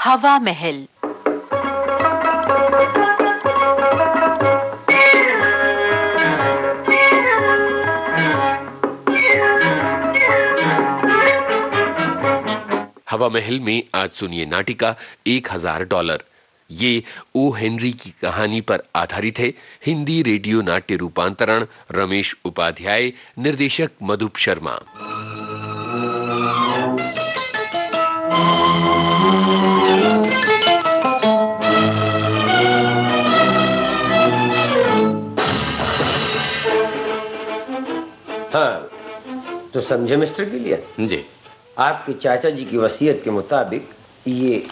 हवा महल। हवा महल में आज सुनिए नाटिका $1000। ये ओ हेनरी की कहानी पर आधारित है। हिंदी रेडियो नाट्य रूपांतरण रमेश उपाध्याय, निर्देशक मधुप शर्मा। हाँ, तो समझे मिस्टर गिलियन जी। आपके चाचा जी की वसीयत के मुताबिक ये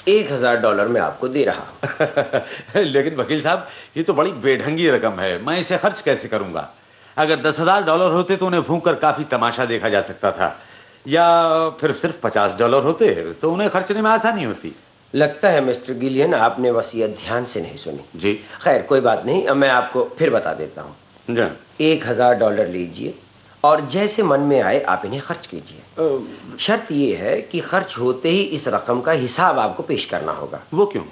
$1000 में आपको दे रहा। लेकिन वकील साहब, ये तो बड़ी बेढंगी रकम है, मैं इसे खर्च कैसे करूंगा? अगर $10,000 होते तो उन्हें फूंक कर काफी तमाशा देखा जा सकता था, या फिर सिर्फ $50 होते तो उन्हें खर्चने में आसानी होती। लगता है मिस्टर गिलियन आपने वसीयत ध्यान से नहीं सुनी। जी। खैर कोई बात नहीं, अब मैं आपको फिर बता देता हूँ। $1000 लीजिए और जैसे मन में आए आप इन्हें खर्च कीजिए। शर्त ये है कि खर्च होते ही इस रकम का हिसाब आपको पेश करना होगा। वो क्यों?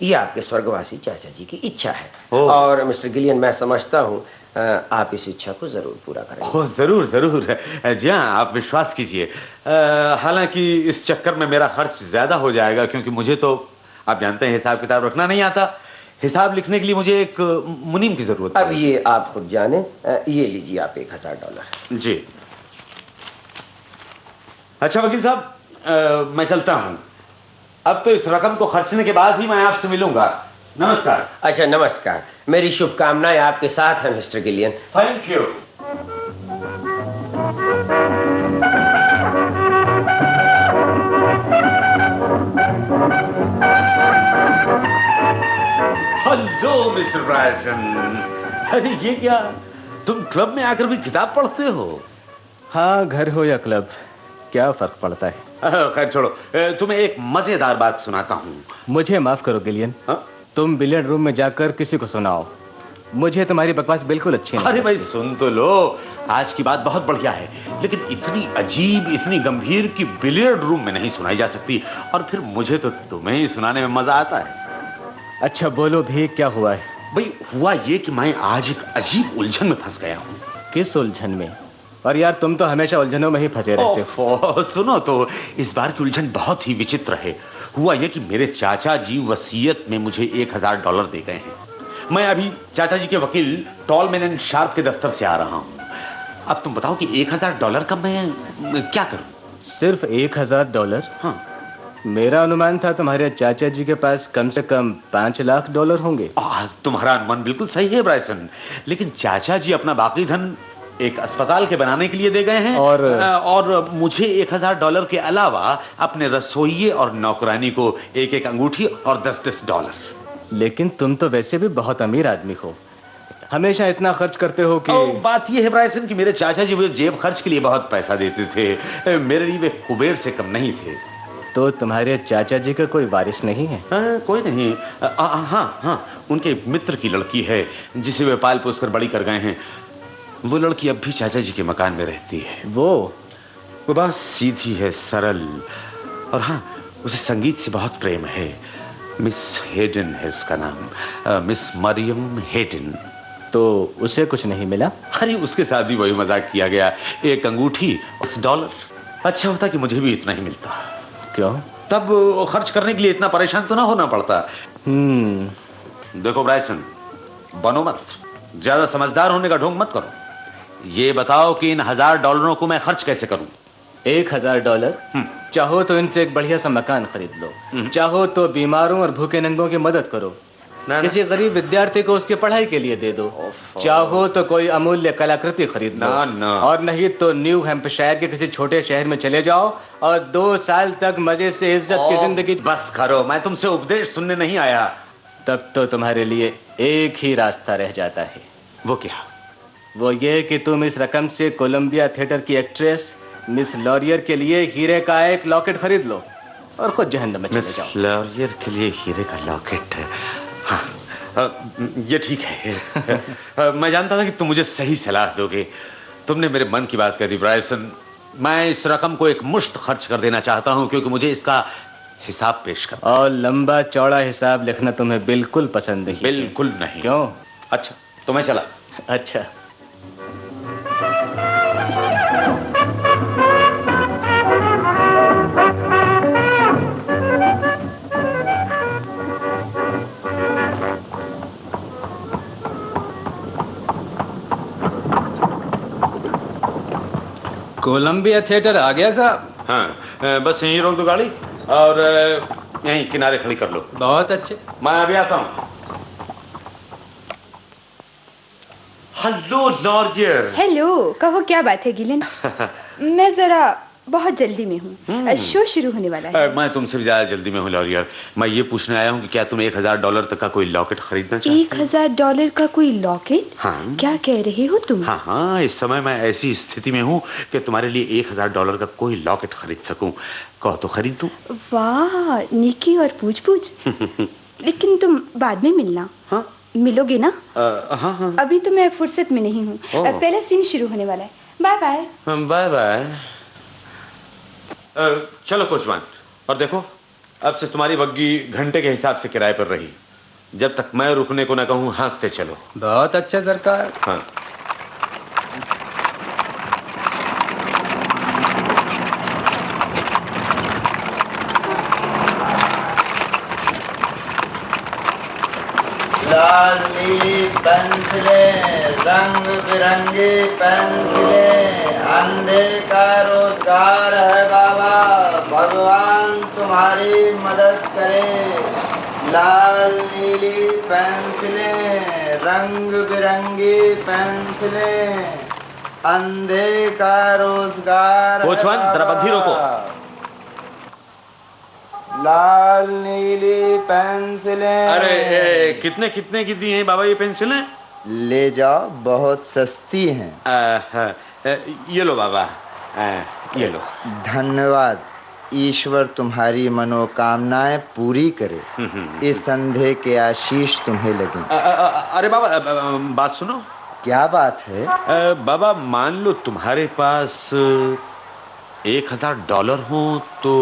ये आपके स्वर्गवासी चाचा जी की इच्छा है। और मिस्टर गिलियन, मैं समझता हूँ आप इस इच्छा को जरूर पूरा करेंगे। जरूर जरूर। जी हाँ, आप विश्वास कीजिए। हालांकि इस चक्कर में मेरा खर्च ज्यादा हो जाएगा, क्योंकि मुझे तो आप जानते हैं हिसाब किताब रखना नहीं आता। हिसाब लिखने के लिए मुझे एक मुनीम की जरूरत है। अब ये आप खुद जाने। ये लीजिए आप $1000। जी। अच्छा वकील साहब, मैं चलता हूं। अब तो इस रकम को खर्चने के बाद ही मैं आपसे मिलूंगा। नमस्कार। अच्छा नमस्कार। मेरी शुभकामनाएं आपके साथ हैं mister Gillian. Thank you. Hello mister Bryson. अरे ये क्या, तुम क्लब में आकर भी किताब पढ़ते हो? हाँ, घर हो या क्लब, क्या फर्क पड़ता है। खैर छोड़ो, तुम्हें एक मजेदार बात सुनाता हूँ। मुझे माफ करो गिलियन। तुम बिलियर्ड रूम में जाकर किसी को सुनाओ, मुझे तुम्हारी बकवास बिल्कुल अच्छी नहीं। अरे भाई सुन तो लो, आज की बात बहुत बढ़िया है, लेकिन इतनी अजीब, इतनी गंभीर कि बिलियर्ड रूम में नहीं सुनाई जा सकती। और फिर मुझे तो तुम्हें ही सुनाने में मजा आता है। अच्छा बोलो भी, क्या हुआ है? भाई हुआ ये कि मैं आज एक अजीब उलझन में फंस गया हूँ। किस उलझन में? और यार तुम तो हमेशा उलझनों में ही फंसे रहते हो। सुनो तो, इस बार की उलझन बहुत ही विचित्र है। हुआ ये कि मेरे चाचा जी वसीयत में मुझे $1000 दे गए हैं। मैं अभी चाचा जी के वकील टॉलमैन एंड शार्प के दफ्तर से आ रहा हूँ। अब तुम बताओ कि $1000 का मैं क्या करूँ? सिर्फ $1000? हाँ। मेरा अनुमान था तुम्हारे चाचा जी के पास कम से कम $5 लाख होंगे। तुम्हारा अनुमान बिल्कुल सही है ब्रायसन, लेकिन चाचा जी अपना बाकी धन एक अस्पताल के बनाने के लिए दे गए हैं, और मुझे $1000 के अलावा अपने रसोइये और नौकरानी को एक अंगूठी और $10 लेकिन तुम तो वैसे भी बहुत अमीर आदमी हो, हमेशा इतना खर्च करते हो कि। बात यह है ब्रायसन कि मेरे चाचा जी मुझे जेब खर्च के लिए बहुत पैसा देते थे। मेरे लिए वे कुबेर से कम नहीं थे। तो तुम्हारे चाचा जी का कोई वारिस नहीं है? कोई नहीं। हाँ, उनके मित्र की लड़की है जिसे वे पाल पोस कर बड़ी कर गए हैं। वो लड़की अब भी चाचा जी के मकान में रहती है। वो बहुत सीधी है, सरल, और हाँ, उसे संगीत से बहुत प्रेम है। मिस हेडन है उसका नाम, मिस मरियम हेडन। तो उसे कुछ नहीं मिला? अरे उसके साथ भी वही मजाक किया गया, एक अंगूठी और $10। अच्छा होता कि मुझे भी इतना ही मिलता। क्यों? तब खर्च करने के लिए इतना परेशान तो ना होना पड़ता। देखो ब्रायसन, बनो मत, ज्यादा समझदार होने का ढोंग मत करो। ये बताओ कि इन $1000 को मैं खर्च कैसे करूं? $1000? चाहो तो इनसे एक बढ़िया सा मकान खरीद लो, चाहो तो बीमारों और भूखे नंगों की मदद करो, किसी गरीब विद्यार्थी को उसकी पढ़ाई के लिए दे दो, चाहो तो कोई अमूल्य कलाकृति खरीद लो, और नहीं तो न्यू हैम्पशायर के किसी छोटे शहर में चले जाओ और 2 साल तक मजे से इज्जत की जिंदगी। बस करो, मैं तुमसे उपदेश सुनने नहीं आया। तब तो तुम्हारे लिए एक ही रास्ता रह जाता है। वो क्या? वो ये कि तुम इस रकम से कोलंबिया थिएटर की एक्ट्रेस मिस लॉरियर के लिए हीरे का एक लॉकेट खरीद लो और खुद जहन्नम में चले जाओ। मिस लॉरियर के लिए हीरे का लॉकेट? हाँ, ये ठीक है। मैं जानता था कि तुम मुझे सही सलाह दोगे। तुमने मेरे मन की बात कह दी ब्रायसन। मैं इस रकम को एक मुश्त खर्च कर देना चाहता हूं, क्योंकि मुझे इसका हिसाब पेश कर। और लंबा चौड़ा हिसाब लिखना तुम्हें बिल्कुल पसंद नहीं? बिल्कुल नहीं। क्यों? अच्छा तो मैं चला। अच्छा। कोलंबिया थिएटर आ गया साहब। हाँ, बस यहीं रोक दो गाड़ी और यहीं किनारे खड़ी कर लो। बहुत अच्छे। मैं अभी आता हूँ। Hello larger. हेलो, कहो क्या बात है गिलेन? मैं जरा बहुत जल्दी में हूँ, शो शुरू होने वाला है। मैं तुमसे भी ज्यादा जल्दी में हूँ लॉरियर। मैं ये पूछने आया हूँ कि क्या तुम $1000 तक का कोई लॉकेट खरीदना चाहते हो? $1000 का कोई लॉकेट? हाँ। क्या कह रहे हो तुम? हाँ हाँ, इस समय मैं ऐसी स्थिति में हूँ कि तुम्हारे लिए $1000 का कोई लॉकेट खरीद सकूं। कहो तो खरीद दूं? वाह, निकी और पूछ लेकिन तुम बाद में मिलना। हाँ? मिलोगे ना? हाँ हाँ। अभी तो मैं फुर्सत में नहीं हूँ, पहला सीन शुरू होने वाला है। Bye bye. Bye bye. चलो कोचवान, और देखो अब से तुम्हारी बग्गी घंटे के हिसाब से किराए पर रही। जब तक मैं रुकने को ना कहूँ हाँकते चलो। बहुत अच्छा सरकार। हाँ। लाल नीली पेंसिलें, रंग बिरंगी पेंसिलें, अंधे का रोजगार है बाबा, भगवान तुम्हारी मदद करे। लाल नीली पेंसिलें, रंग बिरंगी पेंसिलें, अंधे का रोजगार। कोचवान जरा बग्घी रोको। लाल नीली पेंसिलें। अरे कितने कितने की दी हैं बाबा ये पेंसिलें? ले जाओ, बहुत सस्ती हैं। ये लो बाबा, ये लो। धन्यवाद। ईश्वर तुम्हारी मनोकामनाएं पूरी करे। इस अंधे के आशीष तुम्हें लगे। अरे बाबा बात सुनो। क्या बात है? बाबा मान लो तुम्हारे पास $1000 हो तो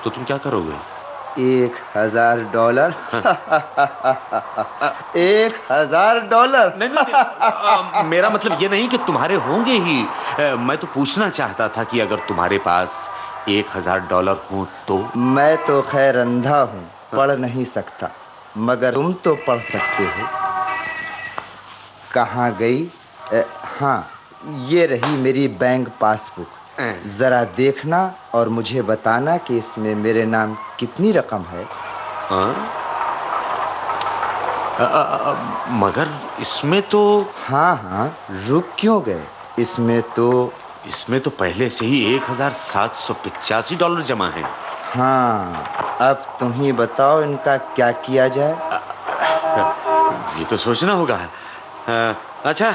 तुम क्या करोगे? $1000? $1000? नहीं, मेरा मतलब ये नहीं कि तुम्हारे होंगे ही। मैं तो पूछना चाहता था कि अगर तुम्हारे पास $1000 हो तो। मैं तो खैर अंधा हूँ, पढ़ नहीं सकता, मगर तुम तो पढ़ सकते हो। कहाँ गई? हाँ, ये रही मेरी बैंक पासबुक। जरा देखना और मुझे बताना कि इसमें मेरे नाम कितनी रकम है। मगर इसमें तो। हाँ हाँ, रुक क्यों गए? इसमें तो पहले से ही $1785 जमा है। हाँ, अब तुम ही बताओ इनका क्या किया जाए। ये तो सोचना होगा। अच्छा,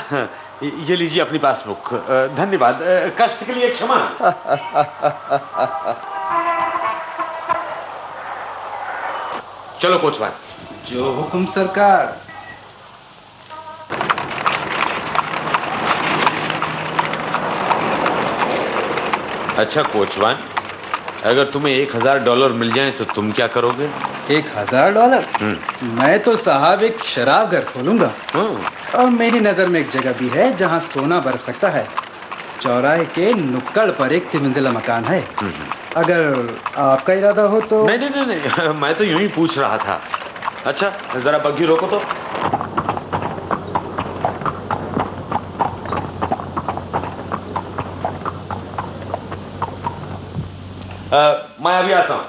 ये लीजिए अपनी पासबुक। धन्यवाद, कष्ट के लिए क्षमा। चलो कोचवान। जो हुक्म सरकार। अच्छा कोचवान, अगर तुम्हें $1000 मिल जाए तो तुम क्या करोगे? $1000? मैं तो साहब एक शराब घर खोलूंगा। और मेरी नजर में एक जगह भी है जहां सोना बरस सकता है। चौराहे के नुक्कड़ पर एक 3 मंजिला मकान है। अगर आपका इरादा हो तो। नहीं, मैं तो यूं ही पूछ रहा था। अच्छा जरा बग्घी रोको तो। मैं अभी आता हूं।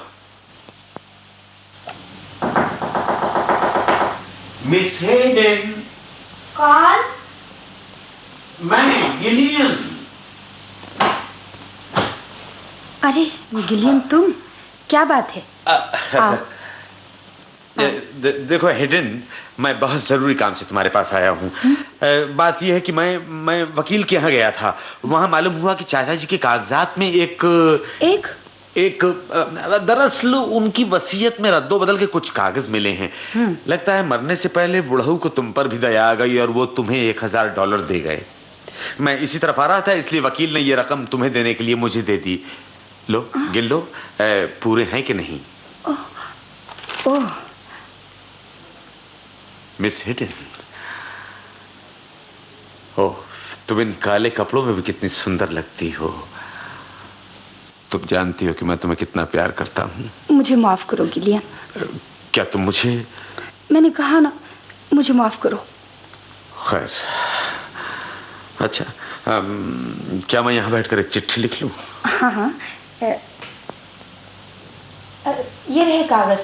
Miss Hayden. कौन? मैं गिलियन। अरे गिलियन, तुम? क्या बात है? आओ। देखो हेडन, मैं बहुत जरूरी काम से तुम्हारे पास आया हूँ। बात यह है कि मैं वकील के यहाँ गया था। वहाँ मालूम हुआ कि चाचा जी के कागजात में एक दरअसल उनकी वसीयत में रद्दो बदल के कुछ कागज मिले हैं। लगता है मरने से पहले बुढ़ऊ को तुम पर भी दया आ गई और वो तुम्हें $1000 दे गए। मैं इसी तरफ आ रहा था, इसलिए वकील ने ये रकम तुम्हें देने के लिए मुझे दे दी। लो गिन लो, पूरे हैं कि नहीं? ओह, मिस हिडन, ओह, तुम इन काले कपड़ों में भी कितनी सुंदर लगती हो। तुम जानती हो कि मैं तुम्हें कितना प्यार करता हूं। मुझे माफ करो गिलियन। क्या तुम मुझे? मैंने कहा ना, मुझे माफ करो। खैर, अच्छा, क्या मैं यहां बैठकर एक चिट्ठी लिख लूं? हाँ हाँ, ये रहे कागज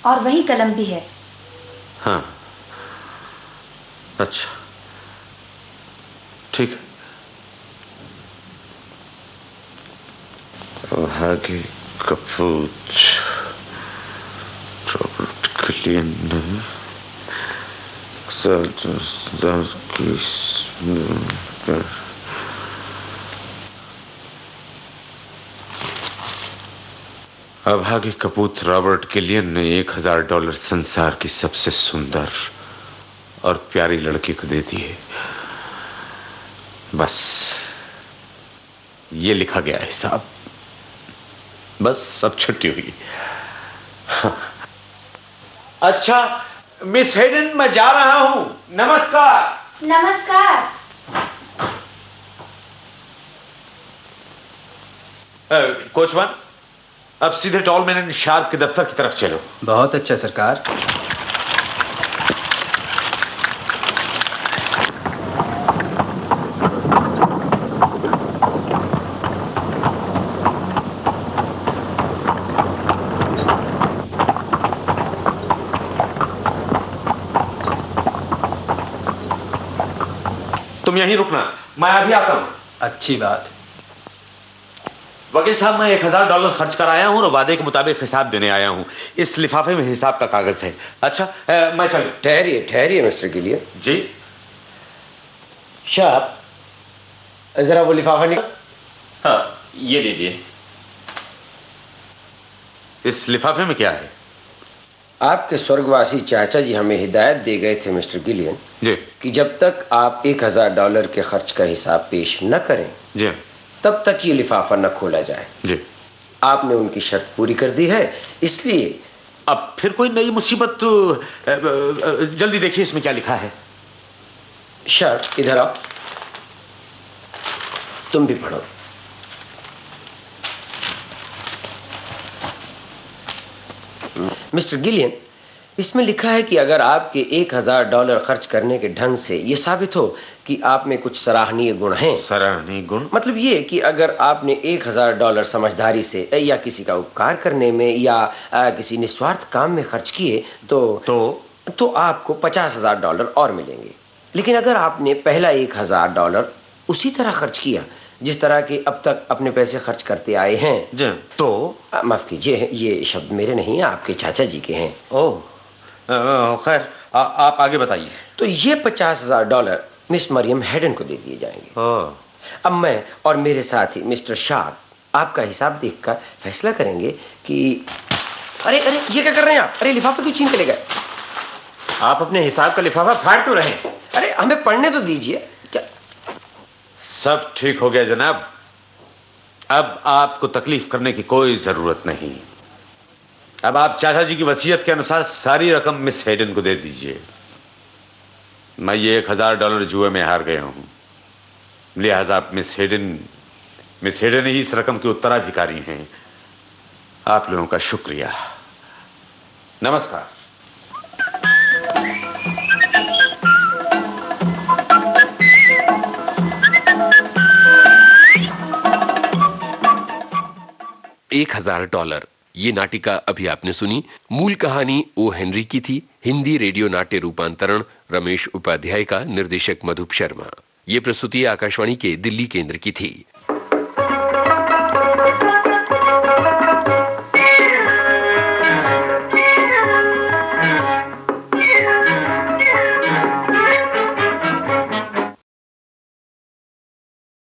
और वही कलम भी है। हाँ, अच्छा, ठीक है। आगे कपूत रॉबर्ट गिलियन ने अभागे कपूत रॉबर्ट गिलियन ने $1000 संसार की सबसे सुंदर और प्यारी लड़की को दे दिए। बस ये लिखा गया हिसाब। बस अब छुट्टी हुई। हाँ। अच्छा मिस हेडन, मैं जा रहा हूं। नमस्कार। नमस्कार। कोचमैन, अब सीधे टॉलमैन एंड शार्प के दफ्तर की तरफ चलो। बहुत अच्छा सरकार। तुम यहीं रुकना, मैं अभी आता हूं। अच्छी बात। वकील साहब, मैं $1000 खर्च कर आया हूं और वादे के मुताबिक हिसाब देने आया हूं। इस लिफाफे में हिसाब का कागज है। अच्छा, मैं चलूं? ठहरिए ठहरिए मिस्टर गिलियन। जी। शार्प, जरा वो लिफाफा निकाल। हाँ, ये लीजिए। इस लिफाफे में क्या है? आपके स्वर्गवासी चाचा जी हमें हिदायत दे गए थे मिस्टर गिलियन जी, कि जब तक आप $1000 के खर्च का हिसाब पेश न करें जी, तब तक ये लिफाफा न खोला जाए। जी। आपने उनकी शर्त पूरी कर दी है, इसलिए अब फिर कोई नई मुसीबत? जल्दी देखिए इसमें क्या लिखा है। शर्त, इधर आओ, तुम भी पढ़ो। मिस्टर गिलियन, इसमें लिखा है कि अगर आपके $1000 खर्च करने के ढंग से यह साबित हो कि आप में कुछ सराहनीय गुण हैं। सराहनीय गुण? मतलब ये कि अगर आपने $1000 समझदारी से या किसी का उपकार करने में या किसी निस्वार्थ काम में खर्च किए तो आपको $50,000 और मिलेंगे। लेकिन अगर आपने पहला $1000 उसी तरह खर्च किया जिस तरह के अब तक अपने पैसे खर्च करते आए हैं, तो माफ कीजिए, ये शब्द मेरे नहीं, आपके चाचा जी के हैं। ओह, खैर, आप आगे बताइए। तो ये $50,000 मिस मरियम हेडन को दे दिए जाएंगे। अब मैं और मेरे साथी मिस्टर शार्प आपका हिसाब देखकर फैसला करेंगे कि अरे अरे ये क्या कर रहे हैं आप? अरे लिफाफा क्यों छीन के ले गए? आप अपने हिसाब का लिफाफा फाड़ क्यों रहे हैं? अरे हमें पढ़ने तो दीजिए। क्या सब ठीक हो गया जनाब। अब आपको तकलीफ करने की कोई जरूरत नहीं। अब आप चाचा जी की वसीयत के अनुसार सारी रकम मिस हेडन को दे दीजिए। मैं ये $1000 जुए में हार गया हूं, लिहाजा मिस हेडन ही इस रकम के उत्तराधिकारी हैं। आप लोगों का शुक्रिया। नमस्कार। $1000 ये नाटिका अभी आपने सुनी। मूल कहानी ओ हेनरी की थी। हिंदी रेडियो नाट्य रूपांतरण रमेश उपाध्याय का, निर्देशक मधुप शर्मा। ये प्रस्तुति आकाशवाणी के दिल्ली केंद्र की थी।